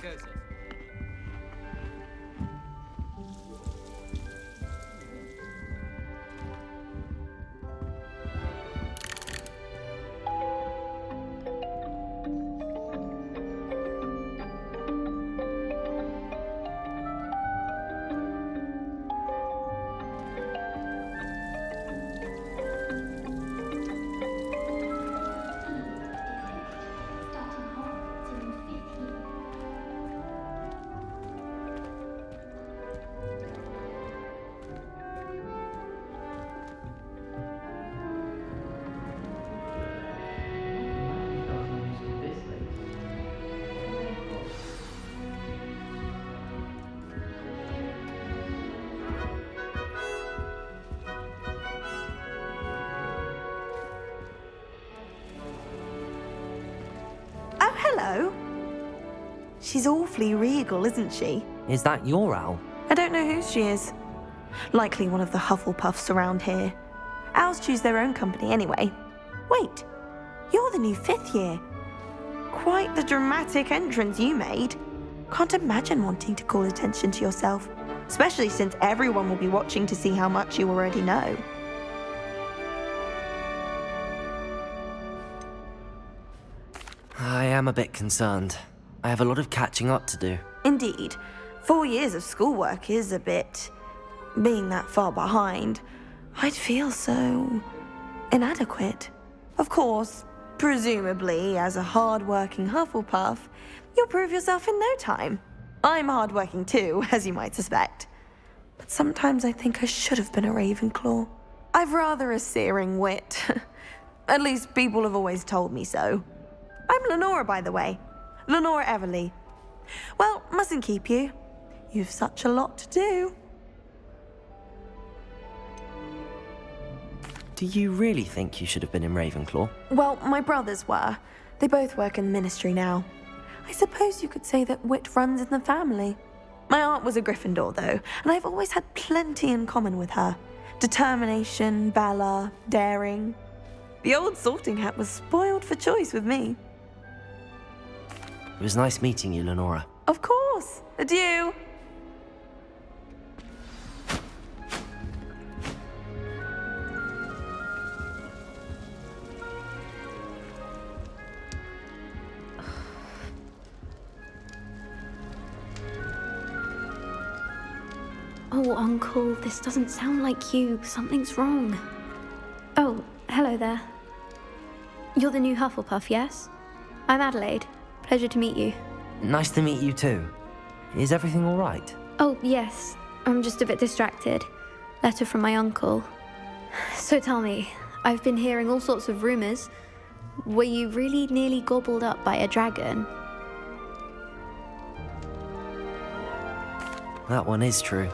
goes it. Hello. She's awfully regal, isn't she? Is that your owl? I don't know who she is. Likely one of the Hufflepuffs around here. Owls choose their own company anyway. Wait, you're the new 5th year. Quite the dramatic entrance you made. Can't imagine wanting to call attention to yourself, especially since everyone will be watching to see how much you already know. I am a bit concerned. I have a lot of catching up to do. Indeed. 4 years of schoolwork is a bit... Being that far behind, I'd feel so... inadequate. Of course, presumably, as a hard-working Hufflepuff, you'll prove yourself in no time. I'm hard-working too, as you might suspect. But sometimes I think I should have been a Ravenclaw. I've rather a searing wit. At least people have always told me so. I'm Lenora, by the way. Lenora Everly. Well, mustn't keep you. You've such a lot to do. Do you really think you should have been in Ravenclaw? Well, my brothers were. They both work in the ministry now. I suppose you could say that wit runs in the family. My aunt was a Gryffindor, though, and I've always had plenty in common with her. Determination, valor, daring. The old sorting hat was spoiled for choice with me. It was nice meeting you, Lenora. Of course. Adieu. Oh, Uncle, this doesn't sound like you. Something's wrong. Oh, hello there. You're the new Hufflepuff, yes? I'm Adelaide. Pleasure to meet you. Nice to meet you too. Is everything all right? Oh, yes. I'm just a bit distracted. Letter from my uncle. So tell me, I've been hearing all sorts of rumors. Were you really nearly gobbled up by a dragon? That one is true.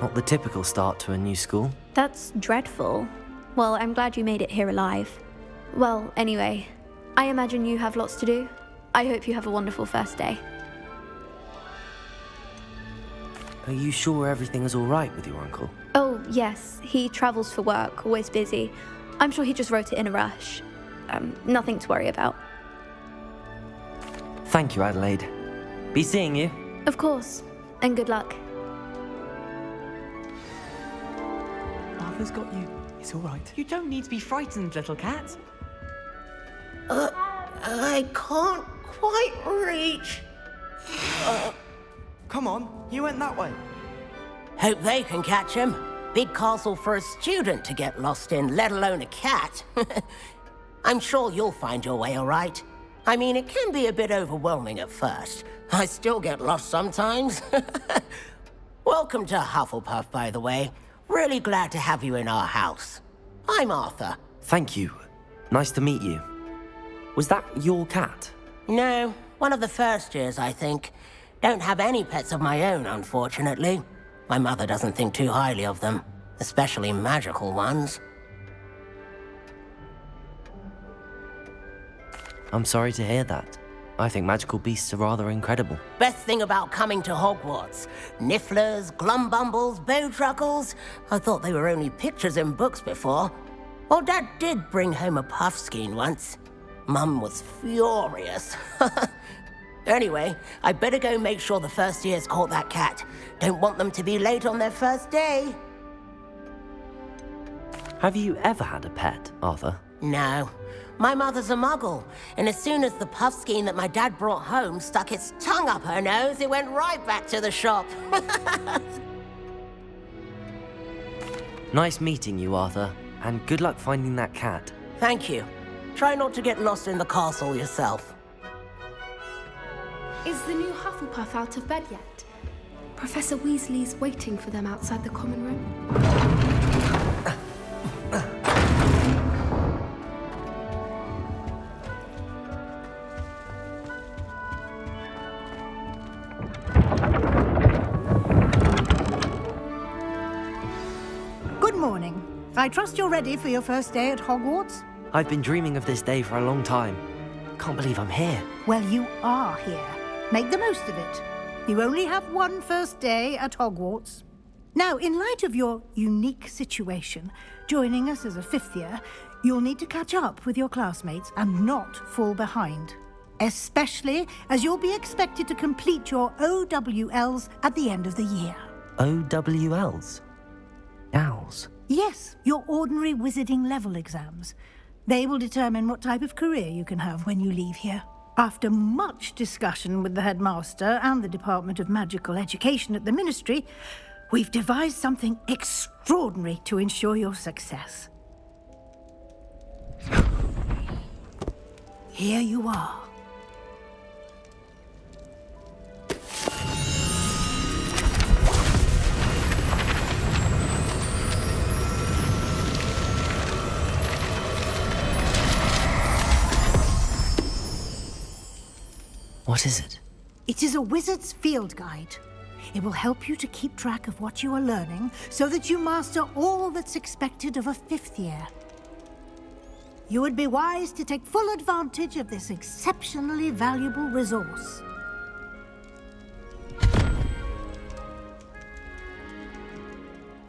Not the typical start to a new school. That's dreadful. Well, I'm glad you made it here alive. Well, anyway, I imagine you have lots to do. I hope you have a wonderful first day. Are you sure everything is all right with your uncle? Oh, yes. He travels for work, always busy. I'm sure he just wrote it in a rush. Nothing to worry about. Thank you, Adelaide. Be seeing you. Of course. And good luck. Arthur's got you. It's all right. You don't need to be frightened, little cat. I can't quite reach. Come on, you went that way. Hope they can catch him. Big castle for a student to get lost in, let alone a cat. I'm sure you'll find your way all right. I mean, it can be a bit overwhelming at first. I still get lost sometimes. Welcome to Hufflepuff, by the way. Really glad to have you in our house. I'm Arthur. Thank you. Nice to meet you. Was that your cat? No, one of the first years, I think. Don't have any pets of my own, unfortunately. My mother doesn't think too highly of them, especially magical ones. I'm sorry to hear that. I think magical beasts are rather incredible. Best thing about coming to Hogwarts. Nifflers, glumbumbles, bowtruckles. I thought they were only pictures in books before. Well, Dad did bring home a puff skein once. Mum was furious. Anyway, I better go make sure the first years caught that cat. Don't want them to be late on their first day. Have you ever had a pet, Arthur? No. My mother's a muggle, and as soon as the puffskein that my dad brought home stuck its tongue up her nose, it went right back to the shop. Nice meeting you, Arthur, and good luck finding that cat. Thank you. Try not to get lost in the castle yourself. Is the new Hufflepuff out of bed yet? Professor Weasley's waiting for them outside the common room. Good morning. I trust you're ready for your first day at Hogwarts? I've been dreaming of this day for a long time. Can't believe I'm here. Well, you are here. Make the most of it. You only have one first day at Hogwarts. Now, in light of your unique situation, joining us as a fifth year, you'll need to catch up with your classmates and not fall behind. Especially as you'll be expected to complete your OWLs at the end of the year. OWLs? Owls? Yes, your ordinary wizarding level exams. They will determine what type of career you can have when you leave here. After much discussion with the headmaster and the Department of Magical Education at the Ministry, we've devised something extraordinary to ensure your success. Here you are. What is it? It is a wizard's field guide. It will help you to keep track of what you are learning so that you master all that's expected of a fifth year. You would be wise to take full advantage of this exceptionally valuable resource.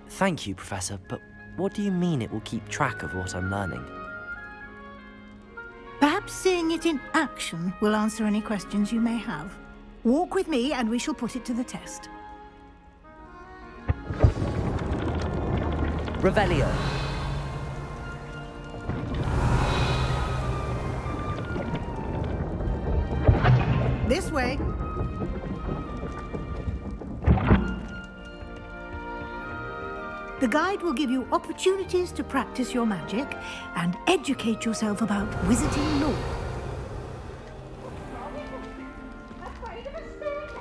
Thank you, Professor, but what do you mean it will keep track of what I'm learning? Perhaps seeing it in action will answer any questions you may have. Walk with me and we shall put it to the test. Revelio. This way. The guide will give you opportunities to practice your magic and educate yourself about wizarding lore.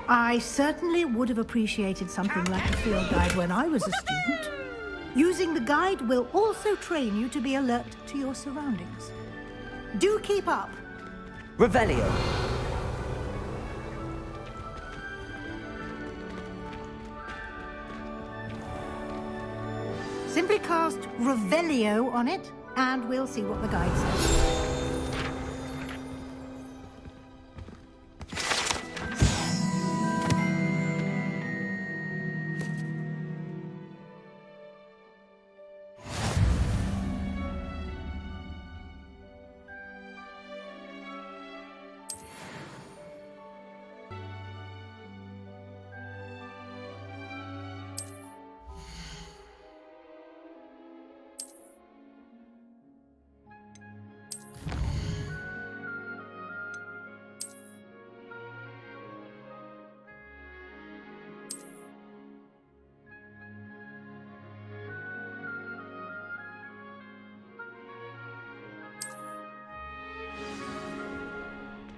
I certainly would have appreciated something like a field guide when I was a student. Using the guide will also train you to be alert to your surroundings. Do keep up. Revelio. Simply cast Revelio on it, and we'll see what the guide says.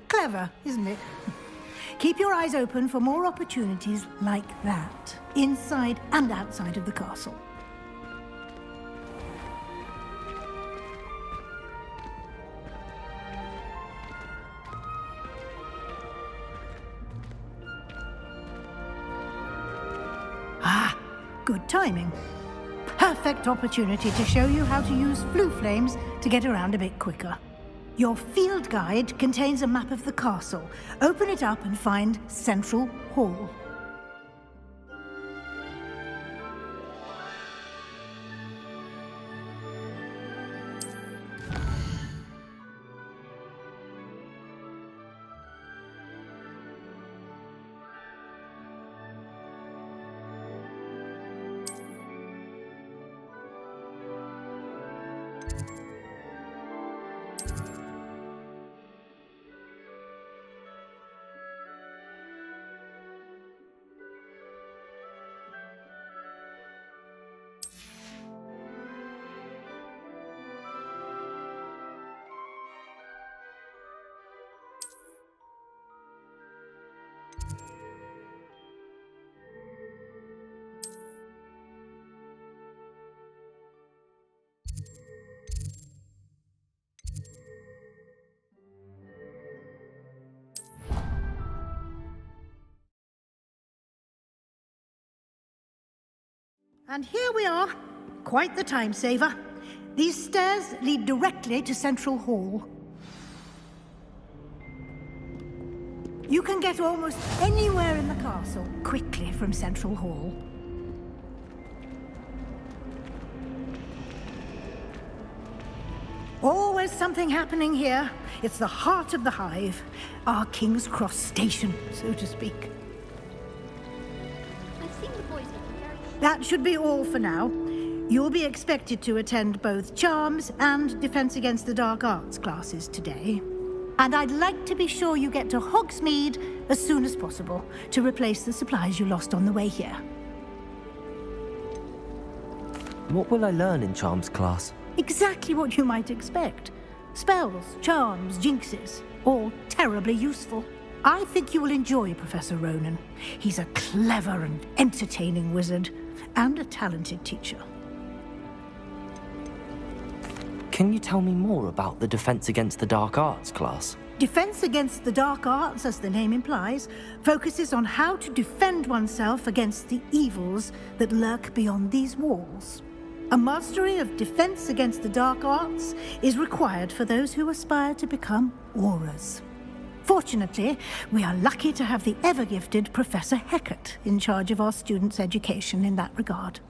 Clever, isn't it? Keep your eyes open for more opportunities like that, inside and outside of the castle. Ah, good timing. Perfect opportunity to show you how to use flue flames to get around a bit quicker. Your field guide contains a map of the castle. Open it up and find Central Hall. And here we are. Quite the time saver. These stairs lead directly to Central Hall. You can get almost anywhere in the castle quickly from Central Hall. Always something happening here. It's the heart of the hive. Our King's Cross station, so to speak. I've seen the boys looking very... That should be all for now. You'll be expected to attend both Charms and Defense Against the Dark Arts classes today. And I'd like to be sure you get to Hogsmeade as soon as possible to replace the supplies you lost on the way here. What will I learn in Charms class? Exactly what you might expect. Spells, charms, jinxes, all terribly useful. I think you will enjoy Professor Ronan. He's a clever and entertaining wizard, and a talented teacher. Can you tell me more about the Defense Against the Dark Arts class? Defense Against the Dark Arts, as the name implies, focuses on how to defend oneself against the evils that lurk beyond these walls. A mastery of Defense Against the Dark Arts is required for those who aspire to become Aurors. Fortunately, we are lucky to have the ever-gifted Professor Hecat in charge of our students' education in that regard.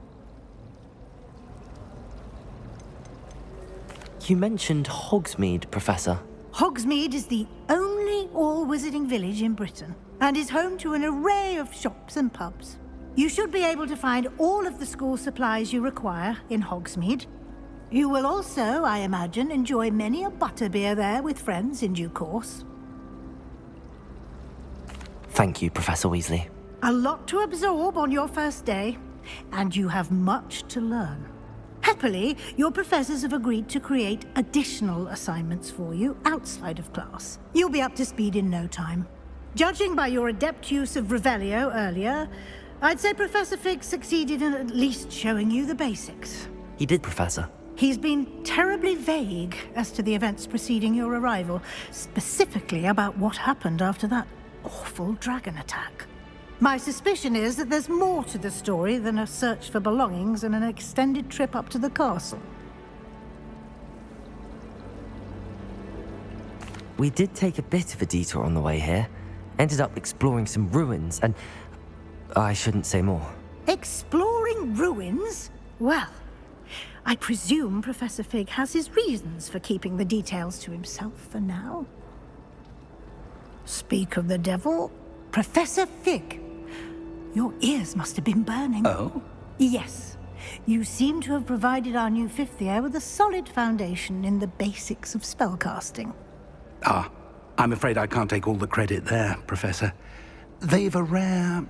You mentioned Hogsmeade, Professor. Hogsmeade is the only all-wizarding village in Britain, and is home to an array of shops and pubs. You should be able to find all of the school supplies you require in Hogsmeade. You will also, I imagine, enjoy many a butterbeer there with friends in due course. Thank you, Professor Weasley. A lot to absorb on your first day, and you have much to learn. Happily, your professors have agreed to create additional assignments for you outside of class. You'll be up to speed in no time. Judging by your adept use of Revelio earlier, I'd say Professor Fig succeeded in at least showing you the basics. He did, Professor. He's been terribly vague as to the events preceding your arrival, specifically about what happened after that awful dragon attack. My suspicion is that there's more to the story than a search for belongings and an extended trip up to the castle. We did take a bit of a detour on the way here. Ended up exploring some ruins and... I shouldn't say more. Exploring ruins? Well, I presume Professor Fig has his reasons for keeping the details to himself for now. Speak of the devil, Professor Fig. Your ears must have been burning. Oh? Yes. You seem to have provided our new fifth year with a solid foundation in the basics of spellcasting. Ah, I'm afraid I can't take all the credit there, Professor. They've a rare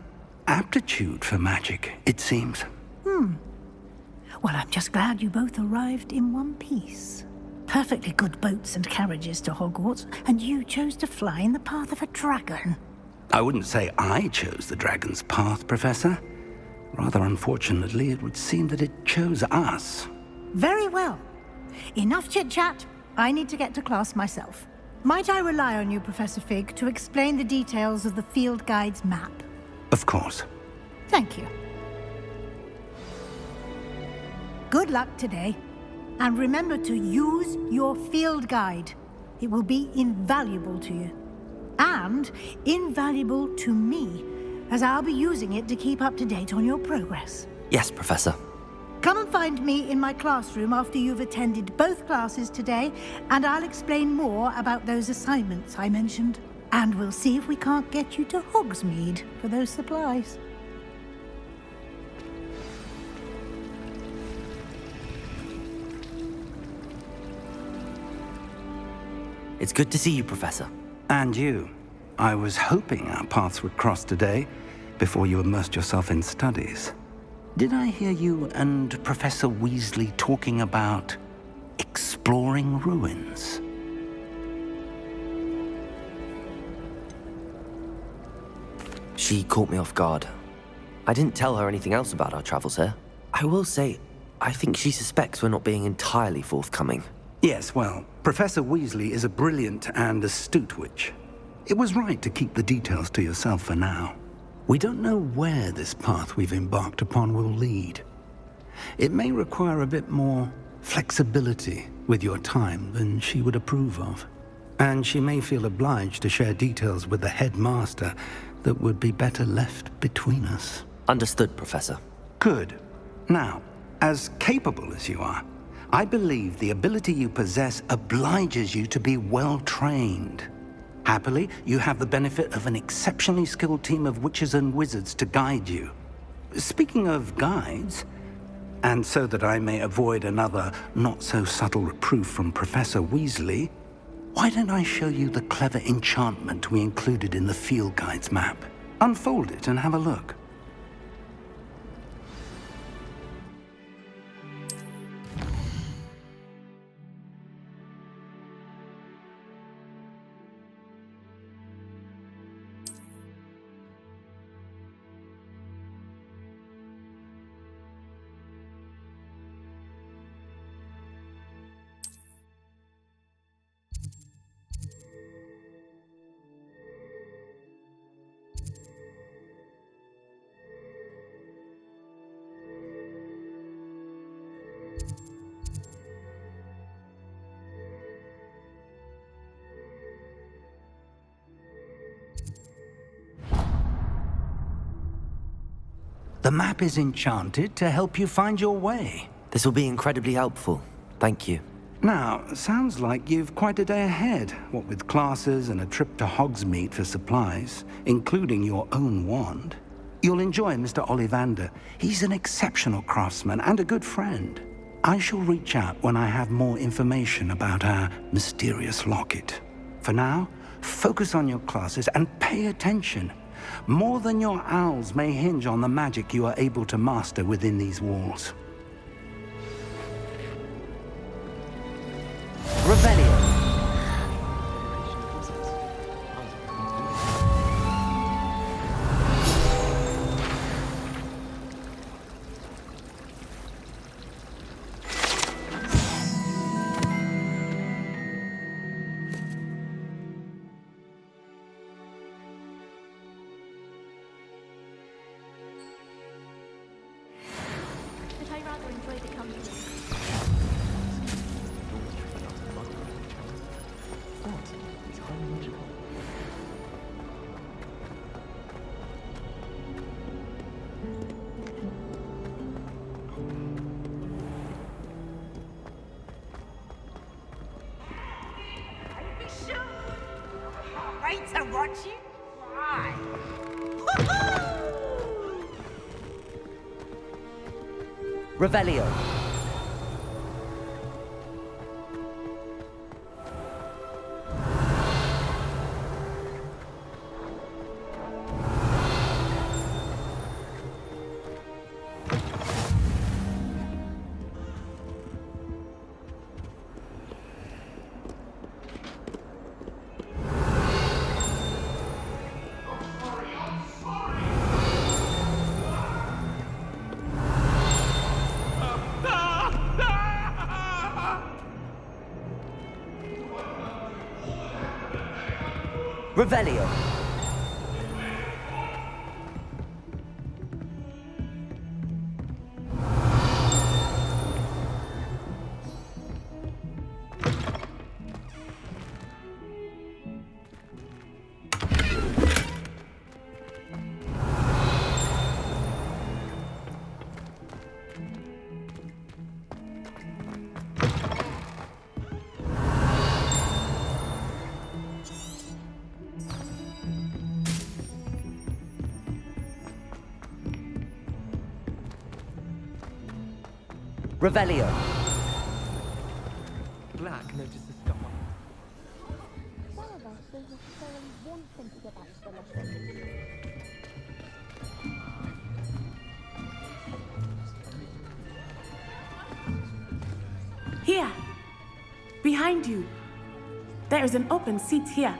aptitude for magic, it seems. Well, I'm just glad you both arrived in one piece. Perfectly good boats and carriages to Hogwarts, and you chose to fly in the path of a dragon. I wouldn't say I chose the dragon's path, Professor. Rather unfortunately, it would seem that it chose us. Very well. Enough chit-chat. I need to get to class myself. Might I rely on you, Professor Fig, to explain the details of the field guide's map? Of course. Thank you. Good luck today. And remember to use your field guide. It will be invaluable to you. And invaluable to me, as I'll be using it to keep up to date on your progress. Yes, Professor. Come and find me in my classroom after you've attended both classes today, and I'll explain more about those assignments I mentioned. And we'll see if we can't get you to Hogsmeade for those supplies. It's good to see you, Professor. And you. I was hoping our paths would cross today, before you immersed yourself in studies. Did I hear you and Professor Weasley talking about exploring ruins? She caught me off guard. I didn't tell her anything else about our travels here. I will say, I think she suspects we're not being entirely forthcoming. Yes, well, Professor Weasley is a brilliant and astute witch. It was right to keep the details to yourself for now. We don't know where this path we've embarked upon will lead. It may require a bit more flexibility with your time than she would approve of. And she may feel obliged to share details with the headmaster that would be better left between us. Understood, Professor. Good. Now, as capable as you are, I believe the ability you possess obliges you to be well trained. Happily, you have the benefit of an exceptionally skilled team of witches and wizards to guide you. Speaking of guides, and so that I may avoid another not-so-subtle reproof from Professor Weasley, why don't I show you the clever enchantment we included in the field guide's map? Unfold it and have a look. The map is enchanted to help you find your way. This will be incredibly helpful. Thank you. Now, sounds like you've quite a day ahead, what with classes and a trip to Hogsmeade for supplies, including your own wand. You'll enjoy Mr. Ollivander. He's an exceptional craftsman and a good friend. I shall reach out when I have more information about our mysterious locket. For now, focus on your classes and pay attention. More than your owls may hinge on the magic you are able to master within these walls. Revelio. But I rather enjoy the company. Wait to watch you fly. Revelio. Revelio. Revelio. Black notices the stuff on. Here! Behind you! There is an open seat here.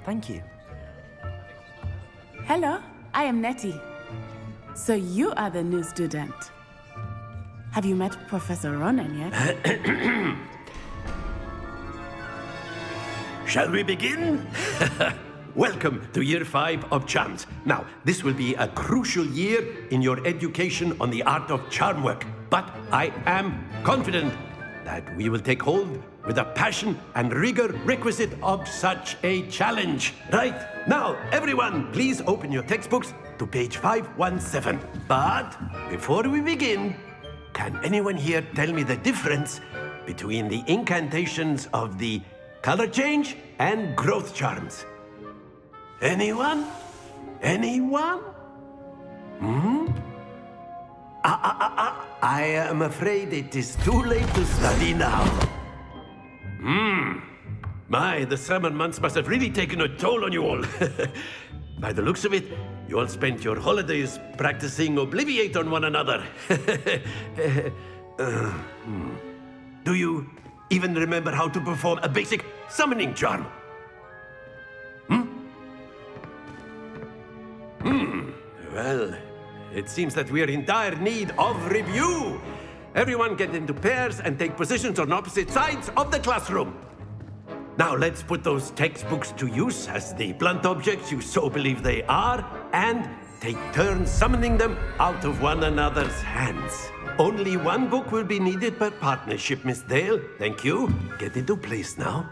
Thank you. Hello, I am Nettie. So you are the new student. Have you met Professor Ronan yet? Shall we begin? welcome to Year 5 of Charms. Now, this will be a crucial year in your education on the art of charm work, but I am confident that we will take hold with the passion and rigor requisite of such a challenge. Right, now, everyone, please open your textbooks to page 517. But before we begin, can anyone here tell me the difference between the incantations of the color change and growth charms? Anyone? Anyone? I am afraid it is too late to study now. My, the summer months must have really taken a toll on you all. By the looks of it, you all spent your holidays practicing Obliviate on one another. Do you even remember how to perform a basic summoning charm? Well, it seems that we are in dire need of review. Everyone get into pairs and take positions on opposite sides of the classroom. Now let's put those textbooks to use as the blunt objects you so believe they are, and take turns summoning them out of one another's hands. Only one book will be needed per partnership, Miss Dale. Thank you. Get into place now.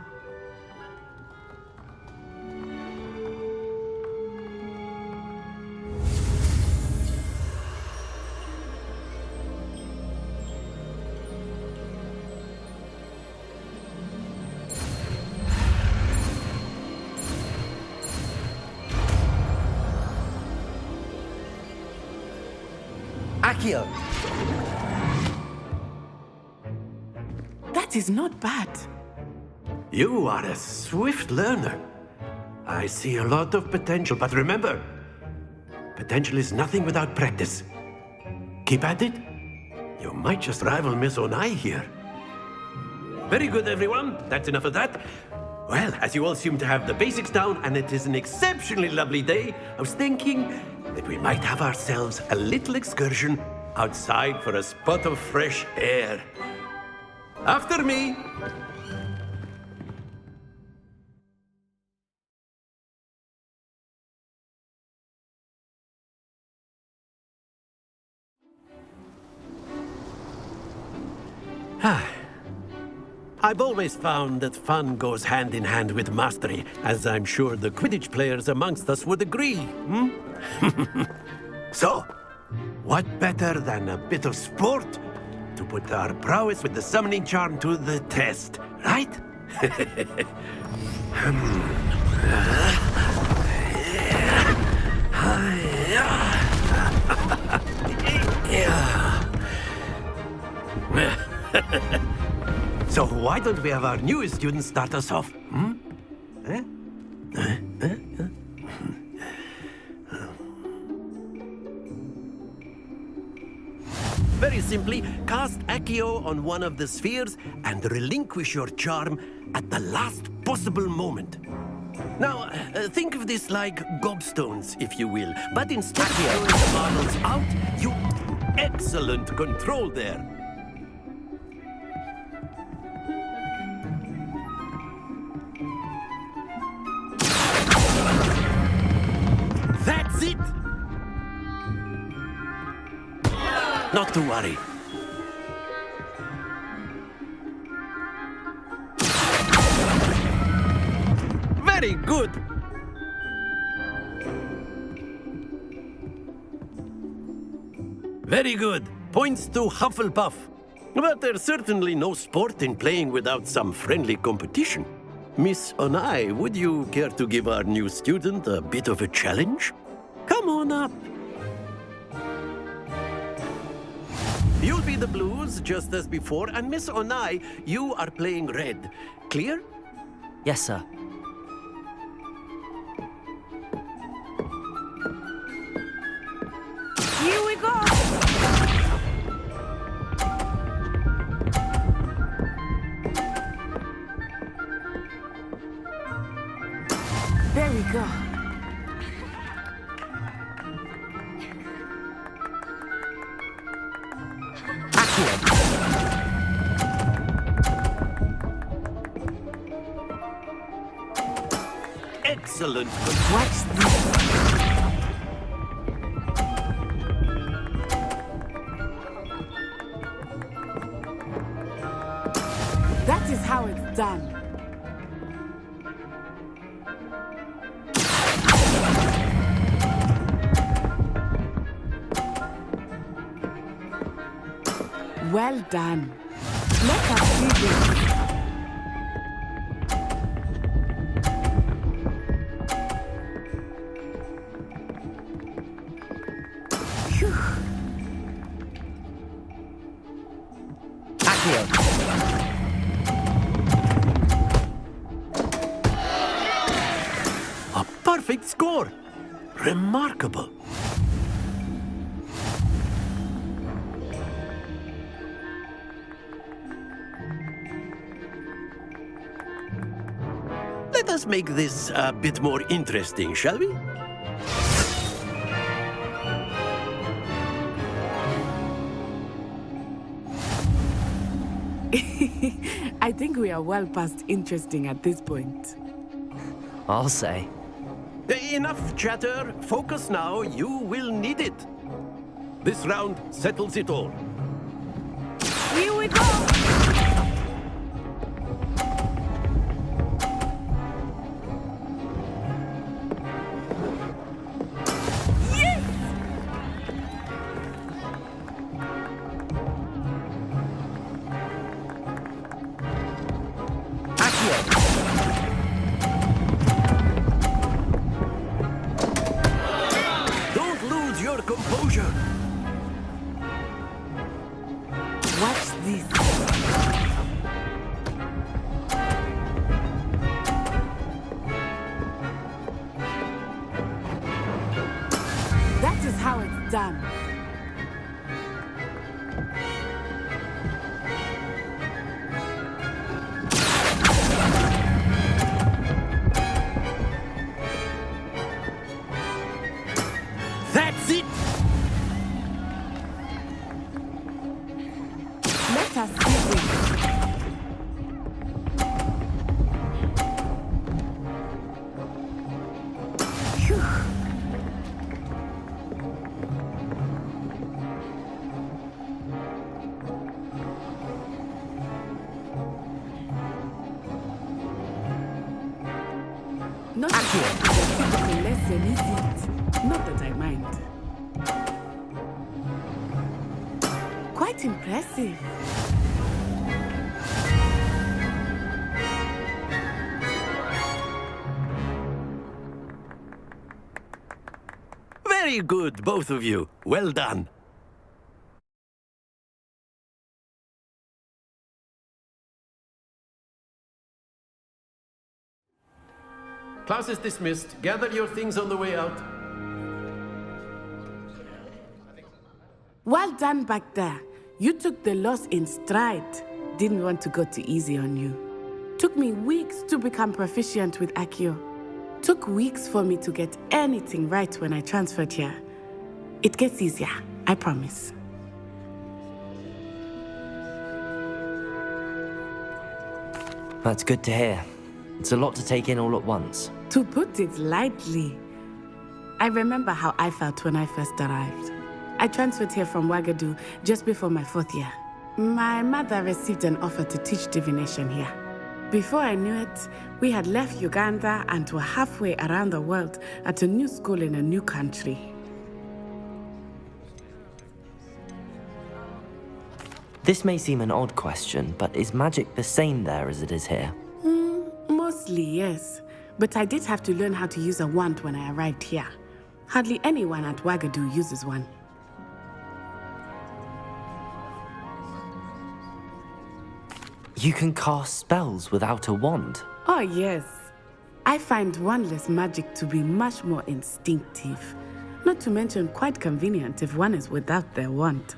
Accio! That is not bad. You are a swift learner. I see a lot of potential, but remember, potential is nothing without practice. Keep at it. You might just rival Miss Onai here. Very good, everyone. That's enough of that. Well, as you all seem to have the basics down, and it is an exceptionally lovely day, I was thinking that we might have ourselves a little excursion outside for a spot of fresh air. After me. I've always found that fun goes hand in hand with mastery, as I'm sure the Quidditch players amongst us would agree. So, what better than a bit of sport to put our prowess with the summoning charm to the test, right? So why don't we have our newest student start us off? Very simply, cast Accio on one of the spheres and relinquish your charm at the last possible moment. Now, think of this like gobstones, if you will, but instead of throwing the marbles out, you... Excellent control there. That's it! Not to worry. Very good! Very good. Points to Hufflepuff. But there's certainly no sport in playing without some friendly competition. Miss Onai, would you care to give our new student a bit of a challenge? Come on up. You'll be the blues, just as before, and Miss Onai, you are playing red. Clear? Yes, sir. Here we go! There we go. Excellent. Watch this. That is how it's done. Well done. Let us see this. A perfect score. Remarkable. Let us make this a bit more interesting, shall we? I think we are well past interesting at this point. I'll say. Enough chatter. Focus now. You will need it. This round settles it all. Here we go! Don't lose your composure. Watch this. That is how it's done. That's it. Let us see this. Phew. Not a typical lesson, is it? Not that I mind. Quite impressive. Very good, both of you. Well done. Class is dismissed. Gather your things on the way out. Well done back there. You took the loss in stride. Didn't want to go too easy on you. Took me weeks to become proficient with Accio. Took weeks for me to get anything right when I transferred here. It gets easier, I promise. That's good to hear. It's a lot to take in all at once. To put it lightly, I remember how I felt when I first arrived. I transferred here from Ouagadougou just before my 4th year. My mother received an offer to teach divination here. Before I knew it, we had left Uganda and were halfway around the world at a new school in a new country. This may seem an odd question, but is magic the same there as it is here? Mostly, yes. But I did have to learn how to use a wand when I arrived here. Hardly anyone at Ouagadougou uses one. You can cast spells without a wand? Oh, yes. I find wandless magic to be much more instinctive. Not to mention quite convenient if one is without their wand.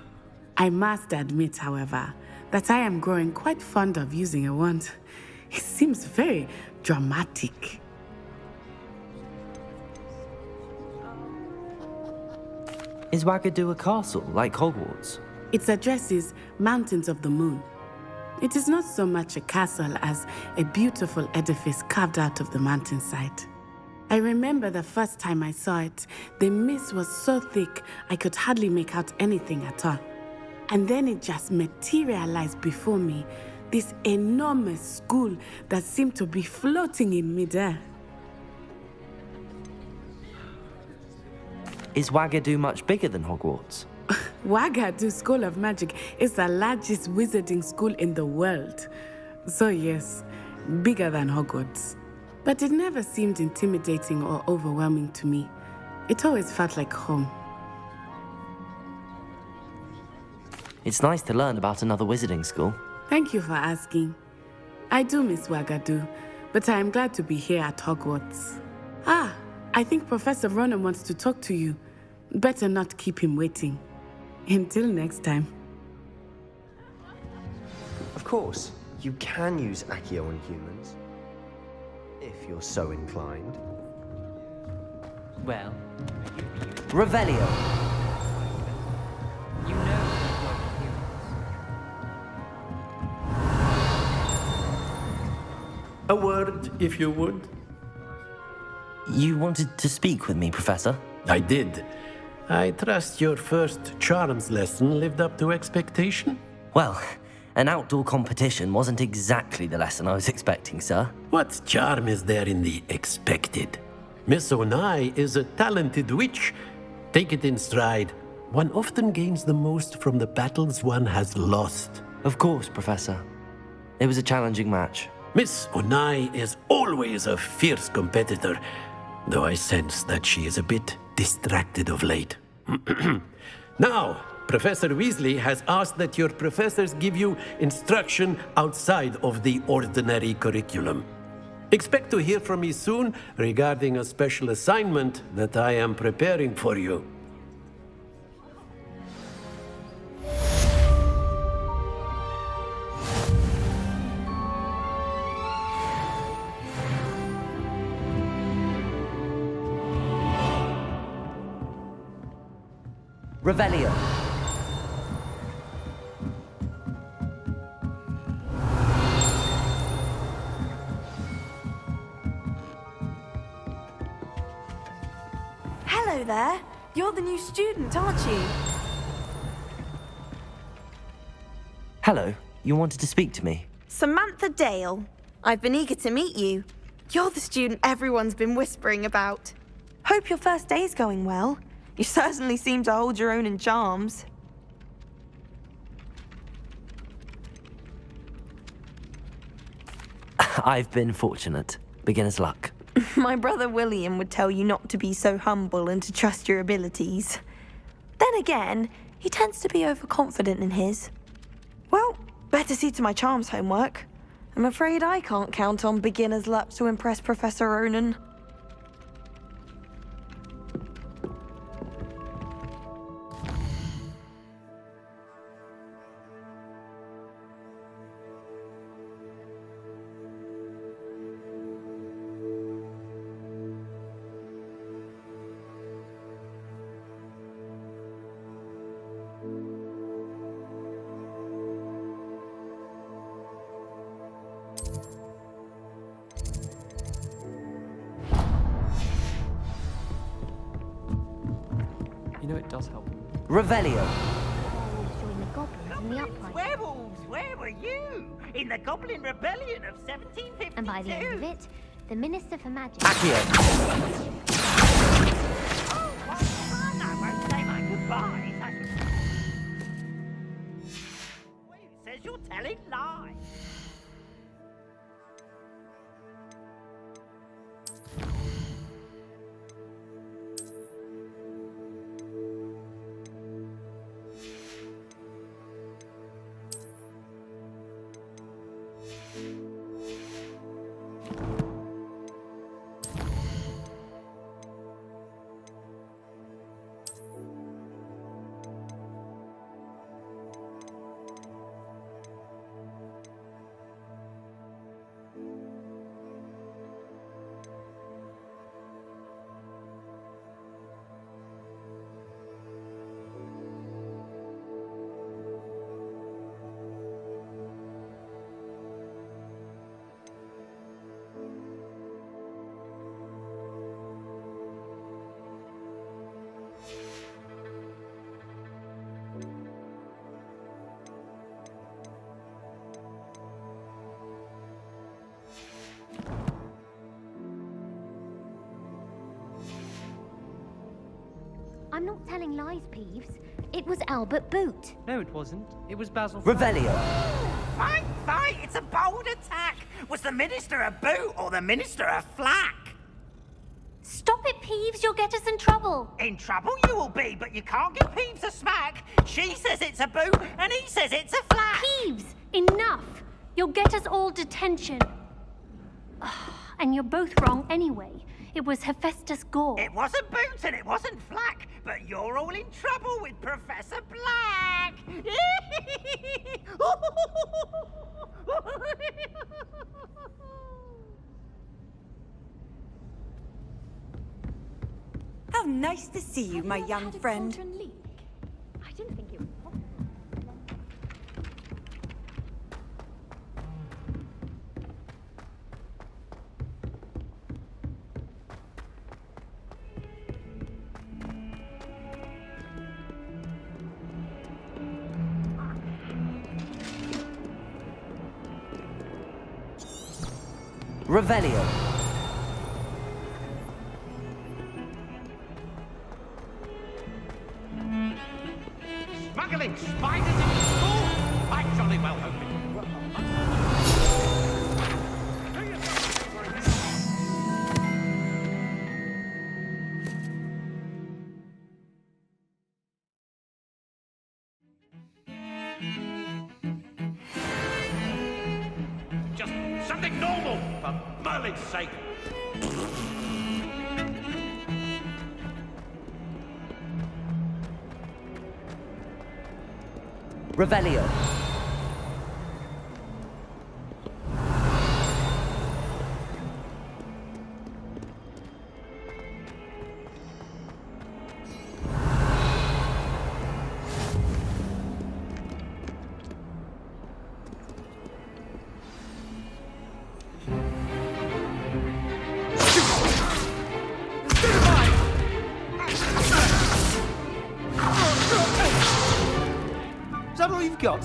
I must admit, however, that I am growing quite fond of using a wand. It seems very dramatic. Is Ouagadougou a castle, like Hogwarts? Its address is Mountains of the Moon. It is not so much a castle as a beautiful edifice carved out of the mountainside. I remember the first time I saw it, the mist was so thick I could hardly make out anything at all. And then it just materialized before me, this enormous school that seemed to be floating in midair. Is Wagadu much bigger than Hogwarts? Wagadu School of Magic is the largest wizarding school in the world. So yes, bigger than Hogwarts. But it never seemed intimidating or overwhelming to me. It always felt like home. It's nice to learn about another wizarding school. Thank you for asking. I do miss Wagadu, but I am glad to be here at Hogwarts. Ah, I think Professor Ronan wants to talk to you. Better not keep him waiting. Until next time. Of course, you can use Accio on humans, if you're so inclined. Well, Revelio. you know A word, if you would. You wanted to speak with me, Professor? I did. I trust your first charms lesson lived up to expectation? Well, an outdoor competition wasn't exactly the lesson I was expecting, sir. What charm is there in the expected? Miss Onai is a talented witch. Take it in stride. One often gains the most from the battles one has lost. Of course, Professor. It was a challenging match. Miss Onai is always a fierce competitor, though I sense that she is a bit distracted of late. Now, Professor Weasley has asked that your professors give you instruction outside of the ordinary curriculum. Expect to hear from me soon regarding a special assignment that I am preparing for you. Revelio. Hello there. You're the new student, aren't you? Hello. You wanted to speak to me? Samantha Dale. I've been eager to meet you. You're the student everyone's been whispering about. Hope your first day's going well. You certainly seem to hold your own in charms. I've been fortunate. Beginner's luck. My brother William would tell you not to be so humble and to trust your abilities. Then again, he tends to be overconfident in his. Well, better see to my charms homework. I'm afraid I can't count on beginner's luck to impress Professor Ronan. You know it does help. Revelio. Join the goblins in the uprising. Werewolves, where were you? In the Goblin Rebellion of 1752. And by the end of it, the Minister for Magic. Accio. Oh, well, fun. I won't say my goodbyes. Wait, it says you're telling lies. not telling lies, Peeves. It was Albert Boot. No, it wasn't. It was Basil. Revelio. Fight, fight! It's a bold attack! Was the Minister a boot or the Minister a flack? Stop it, Peeves. You'll get us in trouble. In trouble you will be, but you can't give Peeves a smack. She says it's a boot, and he says it's a flack. Peeves, enough. You'll get us all detention. And you're both wrong anyway. It was Hephaestus Gore. It wasn't boot and it wasn't flack, but you're all in trouble with Professor Black. How nice to see you, my young friend. I didn't think it was possible. Revelio. Smuggling spiders into school? I jolly well hope it. Just something normal, for Merlin's sake. Revelio. Is that all you've got?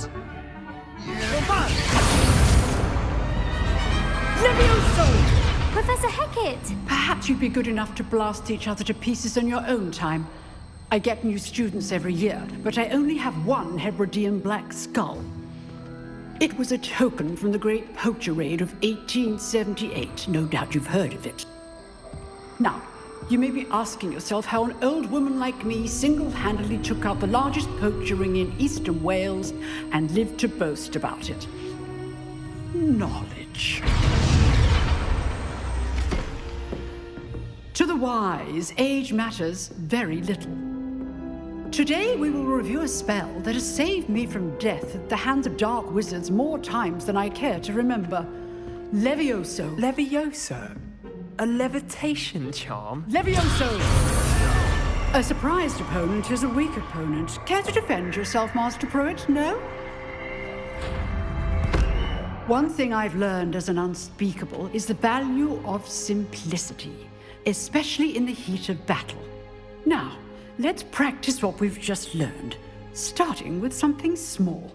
Levioso! Professor Hecat! Perhaps you'd be good enough to blast each other to pieces in your own time. I get new students every year, but I only have one Hebridean black skull. It was a token from the Great Poacher Raid of 1878. No doubt you've heard of it. Now, you may be asking yourself how an old woman like me single-handedly took out the largest poacher ring in eastern Wales and lived to boast about it. Knowledge. To the wise, age matters very little. Today we will review a spell that has saved me from death at the hands of dark wizards more times than I care to remember. Levioso. Levioso? A levitation charm? Levioso! A surprised opponent is a weak opponent. Care to defend yourself, Master Pruitt? No? One thing I've learned as an unspeakable is the value of simplicity, especially in the heat of battle. Now, let's practice what we've just learned, starting with something small.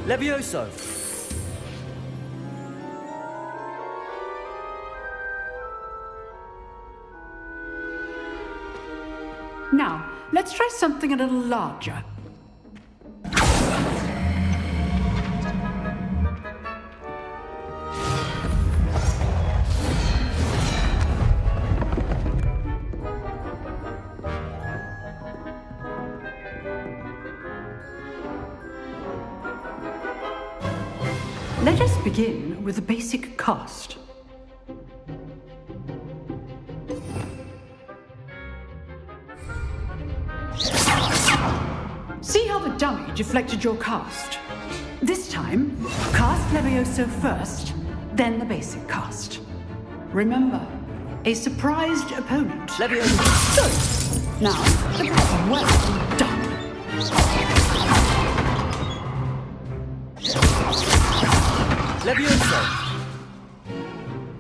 Levioso. Now, let's try something a little larger. Let us begin with the basic cast. See how the dummy deflected your cast? This time, cast Levioso first, then the basic cast. Remember, a surprised opponent. Levioso. Good. Now, well done. Levioso.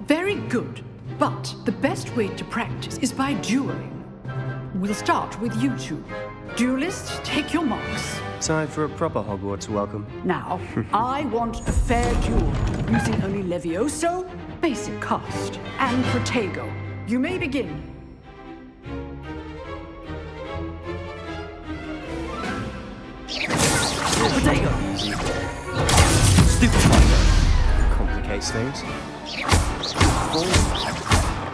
Very good, but the best way to practice is by dueling. we'll start with you two. Duelists, take your marks. Time for a proper Hogwarts welcome. Now, I want a fair duel, using only Levioso, basic cast, and Protego. You may begin. Protego! Stupefier! Complicates things.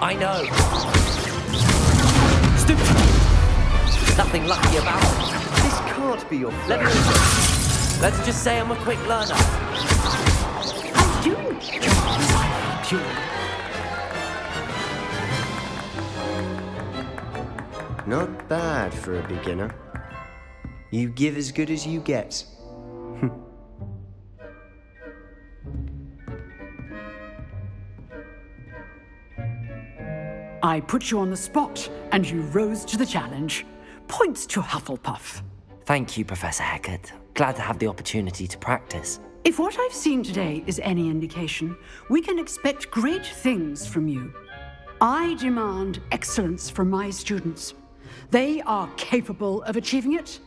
I know! Stupefier! Nothing lucky about it. This can't be your friend. Let's just say I'm a quick learner. I'm doing you. Not bad for a beginner. You give as good as you get. I put you on the spot, and you rose to the challenge. Points to Hufflepuff. Thank you, Professor Hecat. Glad to have the opportunity to practice. If what I've seen today is any indication, we can expect great things from you. I demand excellence from my students. They are capable of achieving it,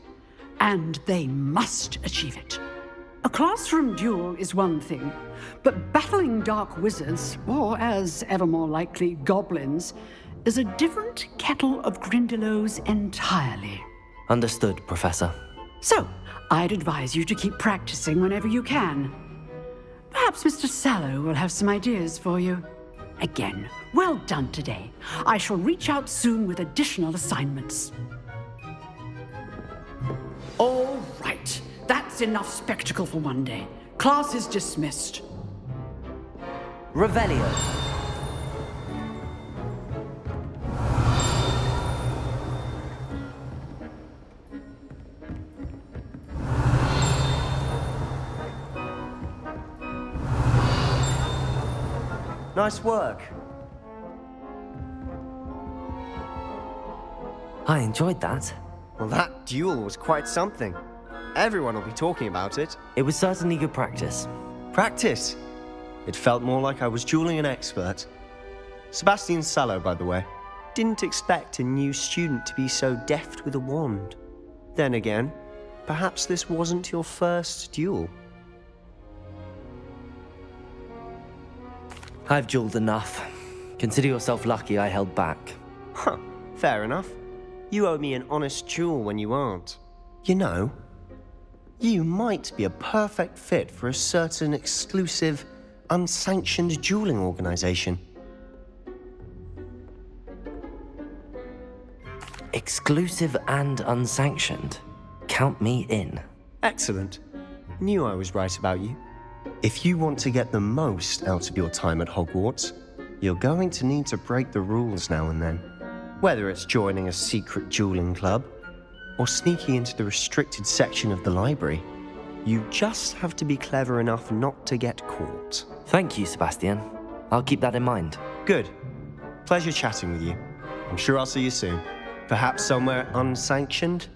and they must achieve it. A classroom duel is one thing, but battling dark wizards, or as ever more likely, goblins, is a different kettle of Grindylows entirely. Understood, Professor. So, I'd advise you to keep practicing whenever you can. Perhaps Mr. Sallow will have some ideas for you. Again, well done today. I shall reach out soon with additional assignments. All right. That's enough spectacle for one day. Class is dismissed. Revelio. Nice work. I enjoyed that. Well, that duel was quite something. Everyone will be talking about it. It was certainly good practice. Practice? It felt more like I was dueling an expert. Sebastian Sallow, by the way. Didn't expect a new student to be so deft with a wand. Then again, perhaps this wasn't your first duel. I've dueled enough. Consider yourself lucky I held back. Huh, fair enough. You owe me an honest duel when you aren't. You know, you might be a perfect fit for a certain exclusive, unsanctioned dueling organization. Exclusive and unsanctioned. Count me in. Excellent. Knew I was right about you. If you want to get the most out of your time at Hogwarts, you're going to need to break the rules now and then. Whether it's joining a secret dueling club, or sneaking into the restricted section of the library, you just have to be clever enough not to get caught. Thank you, Sebastian. I'll keep that in mind. Good. Pleasure chatting with you. I'm sure I'll see you soon. Perhaps somewhere unsanctioned?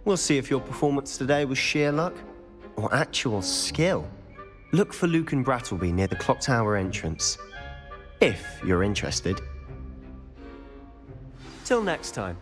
We'll see if your performance today was sheer luck or actual skill. Look for Luke and Brattleby near the clock tower entrance, if you're interested. Till next time.